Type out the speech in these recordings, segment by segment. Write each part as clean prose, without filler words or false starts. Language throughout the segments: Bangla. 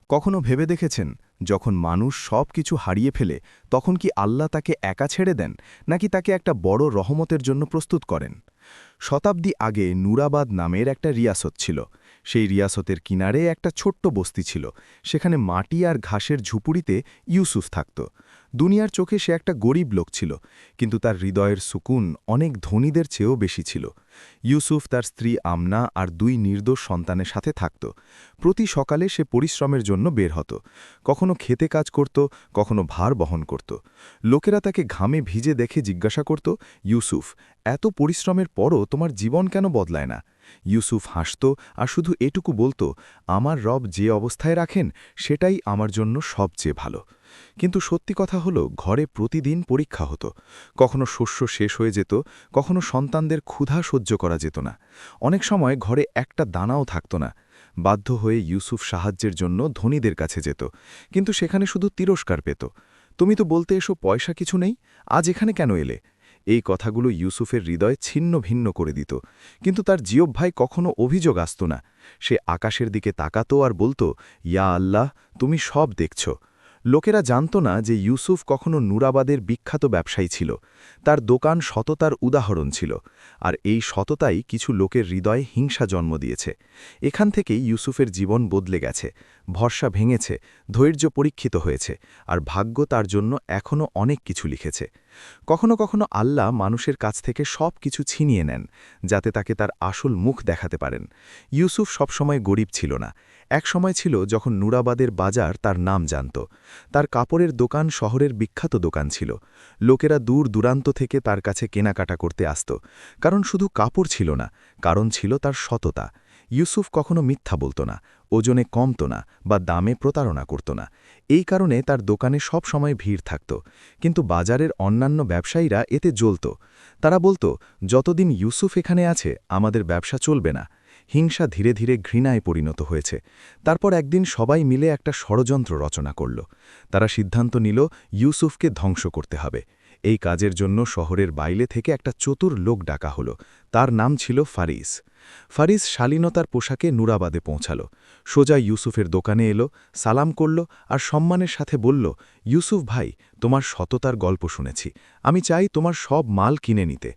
কখনো ভেবে দেখেছেন যখন মানুষ সব কিছু হারিয়ে ফেলে তখন কি আল্লাহ তাকে একা ছেড়ে দেন নাকি তাকে একটা বড় রহমতের জন্য প্রস্তুত করেন শতাব্দী আগে নুরাবাদ নামের একটা রিয়াসত ছিল সেই রিয়াসতের কিনারে একটা ছোট্ট বস্তি ছিল সেখানে মাটি আর ঘাসের ঝুপুড়িতে ইউসুফ থাকত দুনিয়ার চোখে সে একটা গরিব লোক ছিল কিন্তু তার হৃদয়ের সুকুন অনেক ধনীদের চেয়েও বেশি ছিল ইউসুফ তার স্ত্রী আমনা আর দুই নির্দোষ সন্তানের সাথে থাকত প্রতি সকালে সে পরিশ্রমের জন্য বের হতো কখনো খেতে কাজ করত কখনো ভার বহন করত লোকেরা তাকে ঘামে ভিজে দেখে জিজ্ঞাসা করত ইউসুফ এত পরিশ্রমের পরও তোমার জীবন কেন বদলায় না ইউসুফ হাসত আর শুধু এটুকু বলতো আমার রব যে অবস্থায় রাখেন সেটাই আমার জন্য সবচেয়ে ভালো কিন্তু সত্যি কথা হলো ঘরে প্রতিদিন পরীক্ষা হতো কখনো শস্য শেষ হয়ে যেত কখনো সন্তানদের ক্ষুধা সহ্য করা যেত না অনেক সময় ঘরে একটা দানাও থাকত না বাধ্য হয়ে ইউসুফ সাহায্যের জন্য ধনীদের কাছে যেত কিন্তু সেখানে শুধু তিরস্কার পেত তুমি তো বলতে এসো পয়সা কিছু নেই আজ এখানে কেন এলে এই কথাগুলো ইউসুফের হৃদয় ছিন্ন ভিন্ন করে দিত কিন্তু তার জিয়ব ভাই কখনো অভিযোগ আসত না সে আকাশের দিকে তাকাতো আর বলতো ইয়া আল্লাহ তুমি সব দেখছ লোকেরা জানত না যে ইউসুফ কখনো নুরাবাদের বিখ্যাত ব্যবসায়ী ছিল তার দোকান সততার উদাহরণ ছিল আর এই সততাই কিছু লোকের হৃদয়ে হিংসা জন্ম দিয়েছে এখান থেকেই ইউসুফের জীবন বদলে গেছে ভরসা ভেঙেছে ধৈর্য পরীক্ষিত হয়েছে আর ভাগ্য তার জন্য এখনও অনেক কিছু লিখেছে কখনো কখনো আল্লাহ মানুষের কাছ থেকে সব কিছু ছিনিয়ে নেন যাতে তাকে তার আসল মুখ দেখাতে পারেন ইউসুফ সবসময় গরিব ছিল না এক সময় ছিল যখন নুরাবাদের বাজার তার নাম জানত তার কাপড়ের দোকান শহরের বিখ্যাত দোকান ছিল লোকেরা দূর দূরান্ত থেকে তার কাছে কেনাকাটা করতে আসত কারণ শুধু কাপড় ছিল না কারণ ছিল তার সততা ইউসুফ কখনো মিথ্যা বলত না ওজনে কমত না বা দামে প্রতারণা করত না এই কারণে তার দোকানে সব সময় ভিড় থাকত কিন্তু বাজারের অন্যান্য ব্যবসায়ীরা এতে জ্বলত তারা বলত যতদিন ইউসুফ এখানে আছে আমাদের ব্যবসা চলবে না হিংসা ধীরে ধীরে ঘৃণায় পরিণত হয়েছে তারপর একদিন সবাই মিলে একটা ষড়যন্ত্র রচনা করল তারা সিদ্ধান্ত নিল ইউসুফকে ধ্বংস করতে হবে এই কাজের জন্য শহরের বাইরে থেকে একটা চতুর লোক ডাকা হলো তার নাম ছিল ফারিস ফারিস শালীনতার পোশাকে নুরাবাদে পৌঁছাল সোজা ইউসুফের দোকানে এলো সালাম করল আর সম্মানের সাথে বলল ইউসুফ ভাই তোমার সততার গল্প শুনেছি আমি চাই তোমার সব মাল কিনে নিতে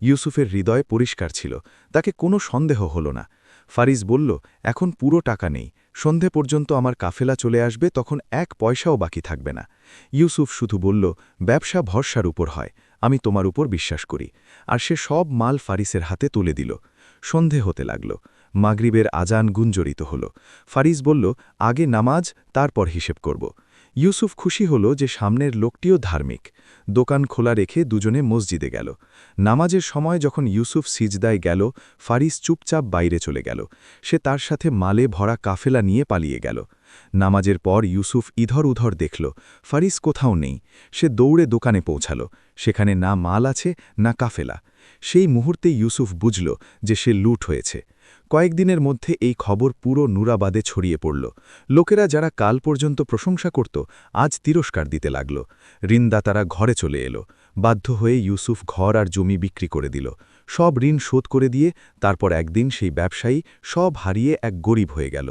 ইউসুফের হৃদয় পরিষ্কার ছিল তাকে কোনো সন্দেহ হল না ফারিস বলল এখন পুরো টাকা নেই সন্ধে পর্যন্ত আমার কাফেলা চলে আসবে তখন এক পয়সাও বাকি থাকবে না ইউসুফ শুধু বলল ব্যবসা ভরসার উপর হয় আমি তোমার উপর বিশ্বাস করি আর সে সব মাল ফারিসের হাতে তুলে দিল সন্ধে হতে লাগল মাগরিবের আজান গুঞ্জরিত হল ফারিস বলল আগে নামাজ তারপর হিসেব করব ইউসুফ খুশি হল যে সামনের লোকটিও ধার্মিক দোকান খোলা রেখে দুজনে মসজিদে গেল নামাজের সময় যখন ইউসুফ সিজদায় গেল ফারিস চুপচাপ বাইরে চলে গেল সে তার সাথে মালে ভরা কাফেলা নিয়ে পালিয়ে গেল নামাজের পর ইউসুফ ইধর উধর দেখল ফারিস কোথাও নেই সে দৌড়ে দোকানে পৌঁছাল সেখানে না মাল আছে না কাফেলা সেই মুহূর্তে ইউসুফ বুঝল যে সে লুট হয়েছে কয়েকদিনের মধ্যে এই খবর পুরো নুরাবাদে ছড়িয়ে পড়ল লোকেরা যারা কাল পর্যন্ত প্রশংসা করত আজ তিরস্কার দিতে লাগল ঋণদাতারা ঘরে চলে এলো বাধ্য হয়ে ইউসুফ ঘর আর জমি বিক্রি করে দিল সব ঋণ শোধ করে দিয়ে তারপর একদিন সেই ব্যবসায়ী সব হারিয়ে এক গরিব হয়ে গেল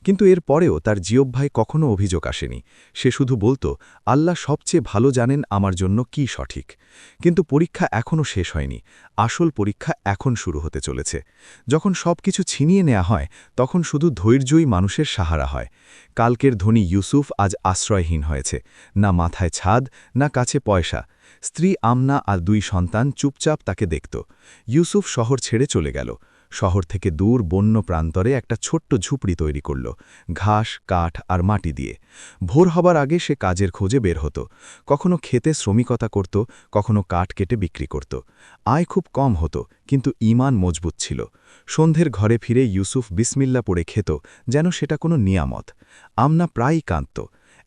কিন্তু এর পরেও তার জিয়ব ভাই কখনো অভিযোগ আসেনি সে শুধু বলতো আল্লাহ সবচেয়ে ভালো জানেন আমার জন্য কি সঠিক কিন্তু পরীক্ষা এখনও শেষ হয়নি আসল পরীক্ষা এখন শুরু হতে চলেছে যখন সব কিছু ছিনিয়ে নেওয়া হয় তখন শুধু ধৈর্যই মানুষের সাহারা হয় কালকের ধনী ইউসুফ আজ আশ্রয়হীন হয়েছে না মাথায় ছাদ না কাছে পয়সা স্ত্রী আমনা আর দুই সন্তান চুপচাপ তাকে দেখত ইউসুফ শহর ছেড়ে চলে গেল শহর থেকে দূর বন্য প্রান্তরে একটা ছোট্ট ঝুপড়ি তৈরি করল ঘাস কাঠ আর মাটি দিয়ে ভোর হবার আগে সে কাজের খোঁজে বের হতো কখনো খেতে শ্রমিকতা করত কখনো কাঠ কেটে বিক্রি করত আয় খুব কম হতো কিন্তু ঈমান মজবুত ছিল সন্ধ্যের ঘরে ফিরে ইউসুফ বিসমিল্লা পড়ে খেত যেন সেটা কোনো নিয়ামত আমনা প্রায়ই কাঁদত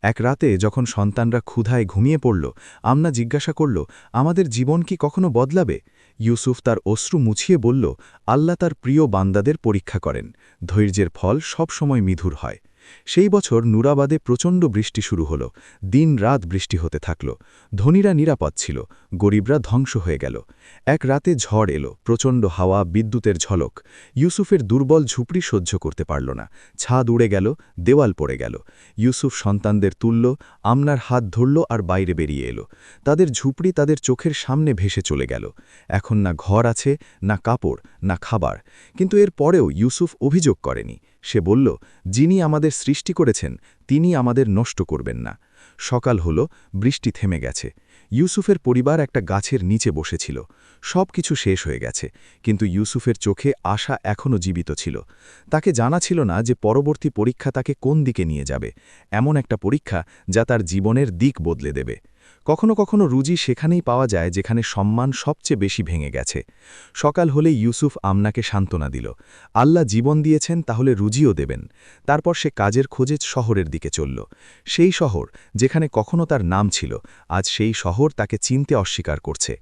এক রাতে যখন সন্তানরা ক্ষুধায় ঘুমিয়ে পড়ল আমনা জিজ্ঞাসা করল আমাদের জীবন কি কখনো বদলাবে ইউসুফ তার অশ্রু মুছিয়ে বলল আল্লাহ তার প্রিয় বান্দাদের পরীক্ষা করেন ধৈর্যের ফল সব সময় মিধুর হয় সেই বছর নুরাবাদে প্রচণ্ড বৃষ্টি শুরু হল, দিন রাত বৃষ্টি হতে থাকল। ধনীরা নিরাপদ ছিল, গরিবরা ধ্বংস হয়ে গেল। এক রাতে ঝড় এলো, প্রচণ্ড হাওয়া, বিদ্যুতের ঝলক। ইউসুফের দুর্বল ঝুপড়ি সহ্য করতে পারল না। ছাদ উড়ে গেল, দেওয়াল পড়ে গেল। ইউসুফ সন্তানদের তুলল, আমনার হাত ধরল আর বাইরে বেরিয়ে এলো। তাদের ঝুপড়ি তাদের চোখের সামনে ভেসে চলে গেল। এখন না ঘর আছে, না কাপড়, না খাবার। কিন্তু এর পরেও ইউসুফ অভিযোগ করেনি। সে বলল, যিনি আমাদের সৃষ্টি করেছেন তিনি আমাদের নষ্ট করবেন না। সকাল হলো, বৃষ্টি থেমে গেছে। ইউসুফের পরিবার একটা গাছের নিচে বসেছিল। সব কিছু শেষ হয়ে গেছে, কিন্তু ইউসুফের চোখে আশা এখনও জীবিত ছিল। তাকে জানা ছিল না যে পরবর্তী পরীক্ষা তাকে কোন দিকে নিয়ে যাবে, এমন একটা পরীক্ষা যা তার জীবনের দিক বদলে দেবে। কখনো কখনো রুজি সেখানেই পাওয়া যায় যেখানে সম্মান সবচেয়ে বেশি ভেঙে গেছে। সকাল হলে ইউসুফ আমনাকে সান্ত্বনা দিল, আল্লাহ জীবন দিয়েছেন তাহলে রুজিও দেবেন। তারপর সে কাজের খোঁজে শহরের দিকে চলল। সেই শহর যেখানে কখনো তার নাম ছিল, আজ সেই শহর তাকে চিনতে অস্বীকার করছে।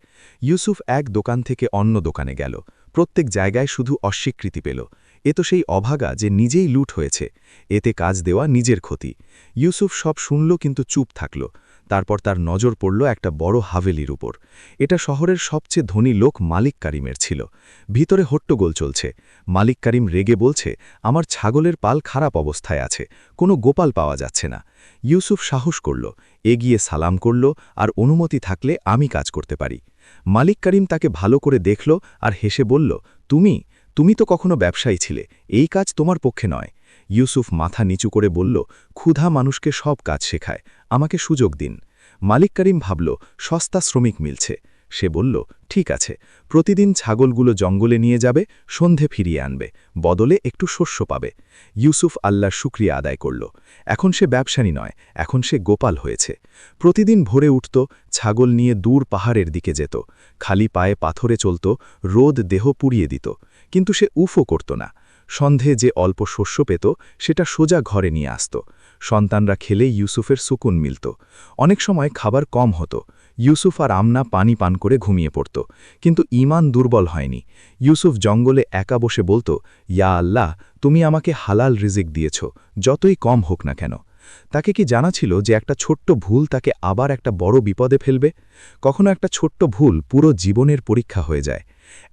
ইউসুফ এক দোকান থেকে অন্য দোকানে গেল, প্রত্যেক জায়গায় শুধু অস্বীকৃতি পেল। এ তো সেই অভাগা যে নিজেই লুট হয়েছে, এতে কাজ দেওয়া নিজের ক্ষতি। ইউসুফ সব শুনল কিন্তু চুপ থাকল। তারপর তার নজর পড়ল একটা বড় হাভেলির উপর। এটা শহরের সবচেয়ে ধনী লোক মালিক কারিমের ছিল। ভিতরে হট্টগোল চলছে। মালিক কারিম রেগে বলছে, আমার ছাগলের পাল খারাপ অবস্থায় আছে, কোনো গোপাল পাওয়া যাচ্ছে না। ইউসুফ সাহস করল, এগিয়ে সালাম করল, আর অনুমতি থাকলে আমি কাজ করতে পারি। মালিক কারিম তাকে ভালো করে দেখল আর হেসে বলল, তুমি তো কখনো ব্যবসায়ী ছিলে, এই কাজ তোমার পক্ষে নয়। ইউসুফ মাথা নিচু করে বলল, ক্ষুধা মানুষকে সব কাজ শেখায়, আমাকে সুযোগ দিন। মালিক কারিম ভাবল, সস্তা শ্রমিক মিলছে। সে বলল, ঠিক আছে, প্রতিদিন ছাগলগুলো জঙ্গলে নিয়ে যাবে, সন্ধে ফিরিয়ে আনবে, বদলে একটু শস্য পাবে। ইউসুফ আল্লাহর শুকরিয়া আদায় করল। এখন সে ব্যবসায়ী নয়, এখন সে গোপাল হয়েছে। প্রতিদিন ভোরে উঠত, ছাগল নিয়ে দূর পাহাড়ের দিকে যেত। খালি পায়ে পাথরে চলত, রোদ দেহ পুড়িয়ে দিত, কিন্তু সে উফও করত না। সন্ধে যে অল্প শস্য পেত সেটা সোজা ঘরে নিয়ে আসত। সন্তানরা খেলে ইউসুফের সুকুন মিলত। অনেক সময় খাবার কম হতো। ইউসুফ আর আমনা পানি পান করে ঘুমিয়ে পড়ত, কিন্তু ঈমান দুর্বল হয়নি। ইউসুফ জঙ্গলে একা বসে বলত, ইয়া আল্লাহ, তুমি আমাকে হালাল রিজিক দিয়েছ, যতই কম হোক না কেন। তাকে কি জানা ছিল যে একটা ছোট্ট ভুল তাকে আবার একটা বড় বিপদে ফেলবে? কখনো একটা ছোট্ট ভুল পুরো জীবনের পরীক্ষা হয়ে যায়।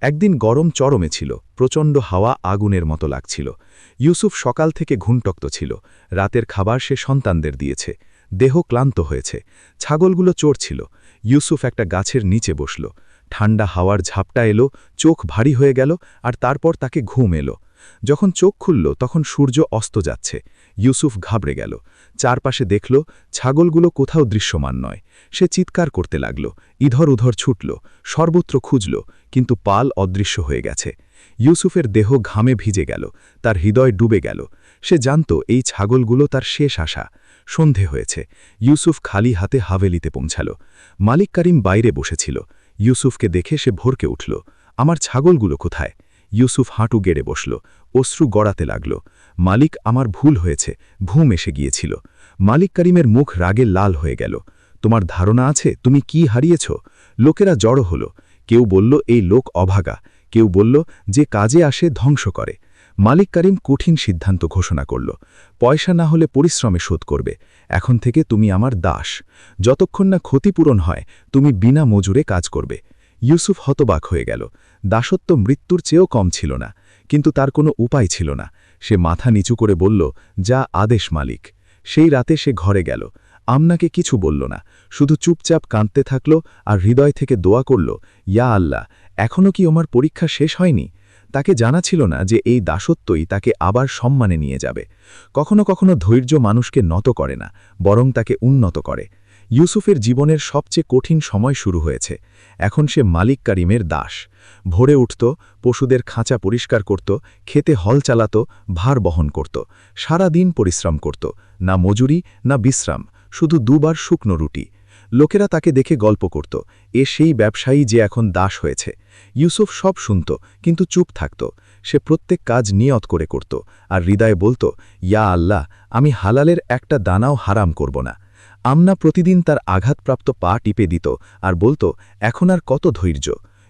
একদিন গরম চরমে ছিল, প্রচণ্ড হাওয়া আগুনের মতো লাগছিল। ইউসুফ সকাল থেকে ঘুমটক্ত ছিল। রাতের খাবার সে সন্তানদের দিয়েছে। দেহ ক্লান্ত হয়েছে। ছাগলগুলো চড়ছিল। ইউসুফ একটা গাছের নিচে বসল। ঠান্ডা হাওয়ার ঝাপটা এলো, চোখ ভারী হয়ে গেল, আর তারপর তাকে ঘুম এলো। যখন চোখ খুলল তখন সূর্য অস্ত যাচ্ছে। ইউসুফ ঘাবড়ে গেল। চারপাশে দেখল, ছাগলগুলো কোথাও দৃশ্যমান নয়। সে চিৎকার করতে লাগল, ইধর উধর ছুটল, সর্বত্র খুঁজল, কিন্তু পাল অদৃশ্য হয়ে গেছে। ইউসুফের দেহ ঘামে ভিজে গেল, তার হৃদয় ডুবে গেল। সে জানত এই ছাগলগুলো তার শেষ আশা। সন্ধে হয়েছে। ইউসুফ খালি হাতে হাভেলিতে পৌঁছাল। মালিক কারিম বাইরে বসেছিল। ইউসুফকে দেখে সে ভরকে উঠল, আমার ছাগলগুলো কোথায়? ইউসুফ হাঁটু গেড়ে বসল, অশ্রু গড়াতে লাগল। মালিক, আমার ভুল হয়েছে, ঘুম এসে গিয়েছিল। মালিক কারিমের মুখ রাগে লাল হয়ে গেল। তোমার ধারণা আছে তুমি কি হারিয়েছ? লোকেরা জড়ো হল। কেউ বলল এই লোক অভাগা, কেউ বলল যে কাজে আসে ধ্বংস করে। মালিক কারিম কঠিন সিদ্ধান্ত ঘোষণা করল, পয়সা না হলে পরিশ্রমে শোধ করবে। এখন থেকে তুমি আমার দাস। যতক্ষণ না ক্ষতিপূরণ হয় তুমি বিনা মজুরে কাজ করবে। ইউসুফ হতবাক হয়ে গেল। দাসত্ব মৃত্যুর চেয়েও কম ছিল না, কিন্তু তার কোনো উপায় ছিল না। সে মাথা নিচু করে বলল, যা আদেশ মালিক। সেই রাতে সে ঘরে গেল। আমনাকে কিছু বলল না, শুধু চুপচাপ কাঁদতে থাকল আর হৃদয় থেকে দোয়া করল, ইয়া আল্লাহ, এখনও কি আমার পরীক্ষা শেষ হয়নি? তাকে জানা ছিল না যে এই দাসত্বই তাকে আবার সম্মানে নিয়ে যাবে। কখনো কখনো ধৈর্য মানুষকে নত করে না, বরং তাকে উন্নত করে। ইউসুফের জীবনের সবচেয়ে কঠিন সময় শুরু হয়েছে। এখন সে মালিক কারিমের দাস। ভোরে উঠত, পশুদের খাঁচা পরিষ্কার করত, খেতে হল চালাত, ভার বহন করত, সারা দিন পরিশ্রম করত, না মজুরি না বিশ্রাম, শুধু দুবার শুকনো রুটি। লোকেরা তাকে দেখে গল্প করত, এ সেই ব্যবসায়ী যে এখন দাস হয়েছে। ইউসুফ সব শুনত, কিন্তু চুপ থাকত। সে প্রত্যেক কাজ নিয়ত করে করত, আর হৃদয়ে বলত, ইয়া আল্লাহ, আমি হালালের একটা দানাও হারাম করব না। আমনা প্রতিদিন তার আঘাতপ্রাপ্ত পা টিপে দিত আর বলত, এখন আর কত ধৈর্য।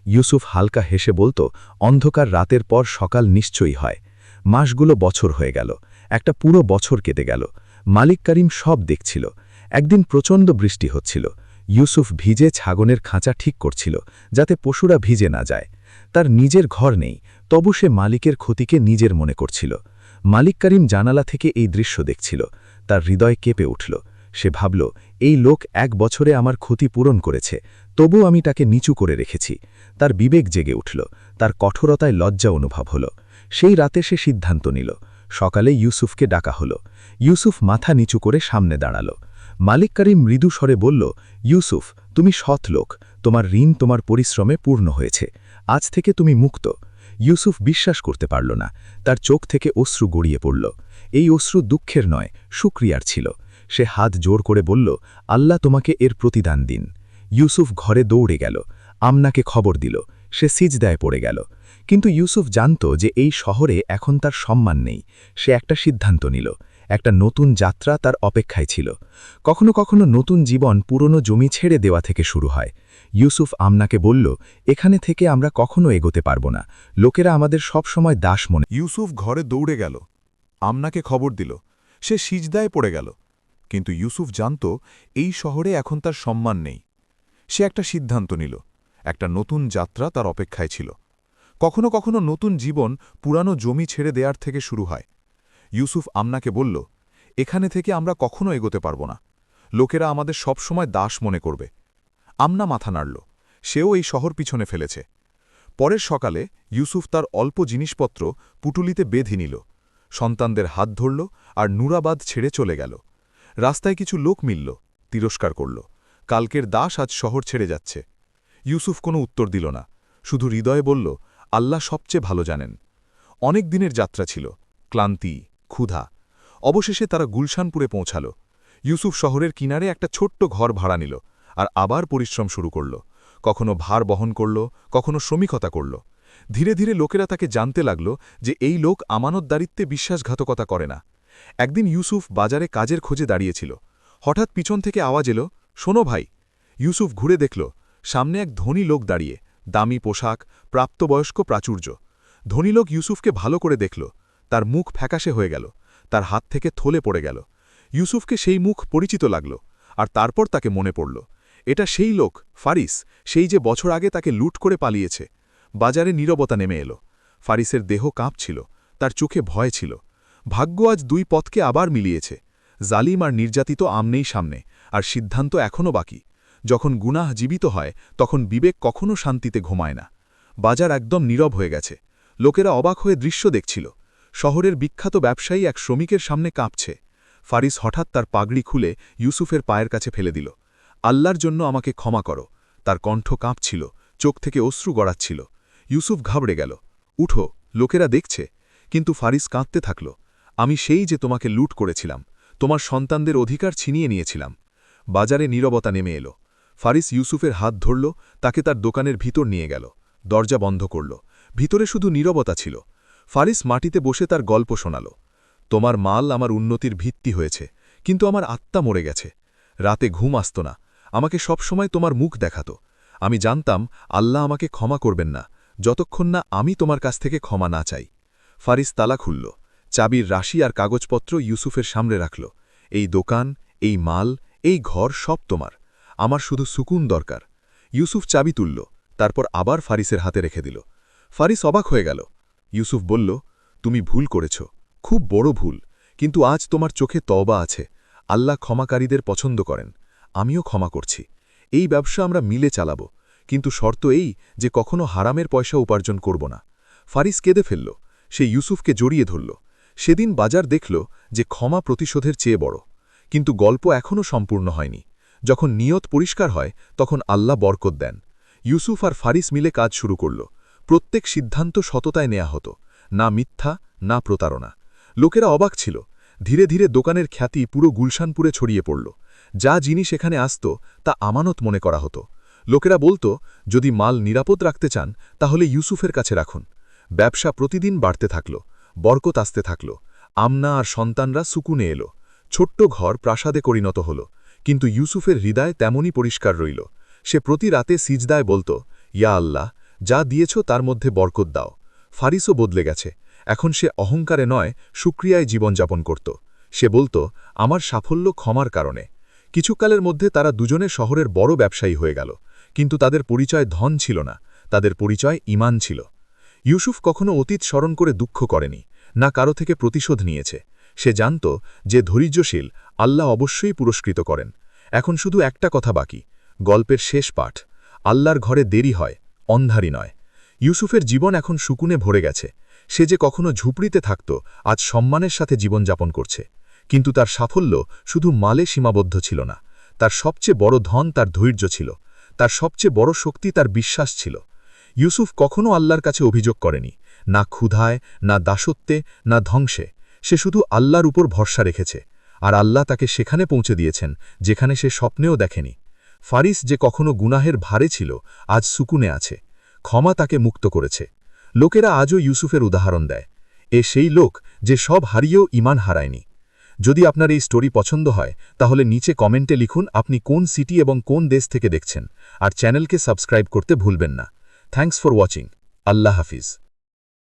ইউসুফ হালকা হেসে বলত, অন্ধকার রাতের পর সকাল নিশ্চয়ই হয়। মাসগুলো বছর হয়ে গেল। একটা পুরো বছর কেটে গেল। মালিক করিম সব দেখছিল। একদিন প্রচণ্ড বৃষ্টি হচ্ছিল। ইউসুফ ভিজে ছাগলের খাঁচা ঠিক করছিল, যাতে পশুরা ভিজে না যায়। তার নিজের ঘর নেই, তবু সে মালিকের ক্ষতিকে নিজের মনে করছিল। মালিক করিম জানালা থেকে এই দৃশ্য দেখছিল। তার হৃদয় কেঁপে উঠল। সে ভাবল, এই লোক 1 বছরে আমার ক্ষতি পূরণ করেছে, তবু আমি তাকে নিচু করে রেখেছি। তার বিবেক জেগে উঠল। তার কঠোরতায় লজ্জা অনুভব হল। সেই রাতে সে সিদ্ধান্ত নিল। সকালে ইউসুফকে ডাকা হলো। ইউসুফ মাথা নিচু করে সামনে দাঁড়াল। মালিক করিম মৃদু স্বরে বলল, ইউসুফ, তুমি সৎ লোক, তোমার ঋণ তোমার পরিশ্রমে পূর্ণ হয়েছে। আজ থেকে তুমি মুক্ত। ইউসুফ বিশ্বাস করতে পারল না। তার চোখ থেকে অশ্রু গড়িয়ে পড়ল। এই অশ্রু দুঃখের নয়, শুকরিয়ার ছিল। সে হাত জোর করে বলল, আল্লাহ তোমাকে এর প্রতিদান দিন। ইউসুফ ঘরে দৌড়ে গেল। আমনাকে খবর দিল। সে সিজদায় পড়ে গেল। কিন্তু ইউসুফ জানত যে এই শহরে এখন তার সম্মান নেই। সে একটা সিদ্ধান্ত নিল। একটা নতুন যাত্রা তার অপেক্ষায় ছিল। কখনো কখনো নতুন জীবন পুরনো জমি ছেড়ে দেওয়া থেকে শুরু হয়। ইউসুফ আমনাকে বলল, এখানে থেকে আমরা কখনো এগোতে পারব না। লোকেরা আমাদের সব সময় দাস মনে। ইউসুফ ঘরে দৌড়ে গেল। আমনাকে খবর দিল। সে সিজদায় পড়ে গেল। কিন্তু ইউসুফ জানত এই শহরে এখন তার সম্মান নেই। সে একটা সিদ্ধান্ত নিল। একটা নতুন যাত্রা তার অপেক্ষায় ছিল। কখনো কখনো নতুন জীবন পুরানো জমি ছেড়ে দেওয়ার থেকে শুরু হয়। ইউসুফ আমনাকে বলল, এখানে থেকে আমরা কখনো এগোতে পারব না। লোকেরা আমাদের সবসময় দাস মনে করবে। আমনা মাথা নাড়ল। সেও এই শহর পিছনে ফেলেছে। পরের সকালে ইউসুফ তার অল্প জিনিসপত্র পুটুলিতে বেঁধে নিল। সন্তানদের হাত ধরল আর নুরাবাদ ছেড়ে চলে গেল। রাস্তায় কিছু লোক মিলল, তিরস্কার করল। কালকের দাস আজ শহর ছেড়ে যাচ্ছে। ইউসুফ কোনো উত্তর দিল না, শুধু হৃদয়ে বলল, আল্লাহ সবচেয়ে ভালো জানেন। অনেক দিনের যাত্রা ছিল, ক্লান্তি, ক্ষুধা। অবশেষে তারা গুলশানপুরে পৌঁছাল। ইউসুফ শহরের কিনারে একটা ছোট্ট ঘর ভাড়া নিল আর আবার পরিশ্রম শুরু করল। কখনো ভার বহন করল, কখনো শ্রমিকতা করল। ধীরে ধীরে লোকেরা তাকে জানতে লাগল যে এই লোক আমানতদারিত্বে বিশ্বাসঘাতকতা করে না। একদিন ইউসুফ বাজারে কাজের খোঁজে দাঁড়িয়েছিল। হঠাৎ পিছন থেকে আওয়াজ এলো, শোনো ভাই। ইউসুফ ঘুরে দেখল, সামনে এক ধনী লোক দাঁড়িয়ে, দামি পোশাক, প্রাপ্তবয়স্ক প্রাচুর্য। ধনী লোক ইউসুফকে ভালো করে দেখল। তার মুখ ফ্যাকাশে হয়ে গেল। তার হাত থেকে থলে পড়ে গেল। ইউসুফকে সেই মুখ পরিচিত লাগল। আর তারপর তাকে মনে পড়ল, এটা সেই লোক, ফারিস, সেই যে বছর আগে তাকে লুট করে পালিয়েছে। বাজারে নীরবতা নেমে এলো। ফারিসের দেহ কাঁপছিল। তার চোখে ভয় ছিল। ভাগ্য আজ 2 পথকে আবার মিলিয়েছে। জালিম আর নির্যাতিত আমনেই সামনে, আর সিদ্ধান্ত এখনও বাকি। যখন গুনাহ জীবিত হয় তখন বিবেক কখনো শান্তিতে ঘুমায় না। বাজার একদম নীরব হয়ে গেছে। লোকেরা অবাক হয়ে দৃশ্য দেখছিল। শহরের বিখ্যাত ব্যবসায়ী এক শ্রমিকের সামনে কাঁপছে। ফারিস হঠাৎ তার পাগড়ি খুলে ইউসুফের পায়ের কাছে ফেলে দিল। আল্লাহর জন্য আমাকে ক্ষমা করো। তার কণ্ঠ কাঁপছিল, চোখ থেকে অশ্রু গড়াচ্ছিল। ইউসুফ ঘাবড়ে গেল। উঠো, লোকেরা দেখছে। কিন্তু ফারিস কাঁদতে থাকল। আমি সেই যে তোমাকে লুট করেছিলাম, তোমার সন্তানদের অধিকার ছিনিয়ে নিয়েছিলাম। বাজারে নীরবতা নেমে এলো। ফারিস ইউসুফের হাত ধরল, তাকে তার দোকানের ভিতর নিয়ে গেল। দরজা বন্ধ করল। ভিতরে শুধু নীরবতা ছিল। ফারিস মাটিতে বসে তার গল্প শোনাল। তোমার মাল আমার উন্নতির ভিত্তি হয়েছে, কিন্তু আমার আত্মা মরে গেছে। রাতে ঘুম আসত না। আমাকে সবসময় তোমার মুখ দেখাত। আমি জানতাম আল্লাহ আমাকে ক্ষমা করবেন না, যতক্ষণ না আমি তোমার কাছ থেকে ক্ষমা না চাই। ফারিস তালা খুলল। চাবির রাশি আর কাগজপত্র ইউসুফের সামনে রাখল। এই দোকান, এই মাল, এই ঘর সব তোমার। আমার শুধু সুকুন দরকার। ইউসুফ চাবি তুলল, তারপর আবার ফারিসের হাতে রেখে দিল। ফারিস অবাক হয়ে গেল। ইউসুফ বলল, তুমি ভুল করেছ, খুব বড় ভুল, কিন্তু আজ তোমার চোখে তওবা আছে। আল্লাহ ক্ষমাকারীদের পছন্দ করেন। আমিও ক্ষমা করছি। এই ব্যবসা আমরা মিলে চালাব, কিন্তু শর্ত এই যে কখনো হারামের পয়সা উপার্জন করব না। ফারিস কেঁদে ফেলল। সে ইউসুফকে জড়িয়ে ধরল। সেদিন বাজার দেখল যে ক্ষমা প্রতিশোধের চেয়ে বড়। কিন্তু গল্প এখনও সম্পূর্ণ হয়নি। যখন নিয়ত পরিষ্কার হয় তখন আল্লাহ বরকত দেন। ইউসুফ আর ফারিস মিলে কাজ শুরু করল। প্রত্যেক সিদ্ধান্ত সততায় নেয়া হতো, না মিথ্যা, না প্রতারণা। লোকেরা অবাক ছিল। ধীরে ধীরে দোকানের খ্যাতি পুরো গুলশানপুরে ছড়িয়ে পড়ল। যা জিনিস এখানে আসত তা আমানত মনে করা হতো। লোকেরা বলতো, যদি মাল নিরাপদ রাখতে চান তাহলে ইউসুফের কাছে রাখুন। ব্যবসা প্রতিদিন বাড়তে থাকল। বরকত আসতে থাকল। আমনা আর সন্তানরা সুকুনে এলো। ছোট্ট ঘর প্রাসাদে পরিণত হল। কিন্তু ইউসুফের হৃদয় তেমনই পরিষ্কার রইল। সে প্রতি রাতে সিজদায় বলত, ইয়া আল্লাহ, যা দিয়েছ তার মধ্যে বরকত দাও। ফারিসও বদলে গেছে। এখন সে অহংকারে নয়, শুক্রিয়ায় জীবনযাপন করত। সে বলতো, আমার সাফল্য ক্ষমার কারণে। কিছুকালের মধ্যে তারা দুজনে শহরের বড় ব্যবসায়ী হয়ে গেল, কিন্তু তাদের পরিচয় ধন ছিল না, তাদের পরিচয় ঈমান ছিল। ইউসুফ কখনো অতীত স্মরণ করে দুঃখ করেনি, না কারো থেকে প্রতিশোধ নিয়েছে। সে জানত যে ধৈর্যশীল আল্লাহ অবশ্যই পুরস্কৃত করেন। এখন শুধু একটা কথা বাকি, গল্পের শেষ পাঠ। আল্লাহর ঘরে দেরি হয়, অন্ধারি নয়। ইউসুফের জীবন এখন সুকুনে ভরে গেছে। সে যে কখনো ঝুপড়িতে থাকত, আজ সম্মানের সাথে জীবনযাপন করছে। কিন্তু তার সাফল্য শুধু মালে সীমাবদ্ধ ছিল না। তার সবচেয়ে বড় ধন তার ধৈর্য ছিল। তার সবচেয়ে বড় শক্তি তার বিশ্বাস ছিল। ইউসুফ কখনো আল্লাহর কাছে অভিযোগ করেনি, না ক্ষুধায়, না দাসত্বে, না ধ্বংসে। সে শুধু আল্লাহর উপর ভরসা রেখেছে, আর আল্লাহ তাকে সেখানে পৌঁছে দিয়েছেন যেখানে সে স্বপ্নেও দেখেনি। ফারিস যে কখনো গুনাহের ভারে ছিল, আজ সুকুনে আছে। ক্ষমা তাকে মুক্ত করেছে। লোকেরা আজও ইউসুফের উদাহরণ দেয়। এ সেই লোক যে সব হারিয়েও ঈমান হারায়নি। যদি আপনার এই স্টোরি পছন্দ হয়, তাহলে নিচে কমেন্টে লিখুন আপনি কোন সিটি এবং কোন দেশ থেকে দেখছেন, আর চ্যানেলকে সাবস্ক্রাইব করতে ভুলবেন না। Thanks for watching. Allah Hafiz.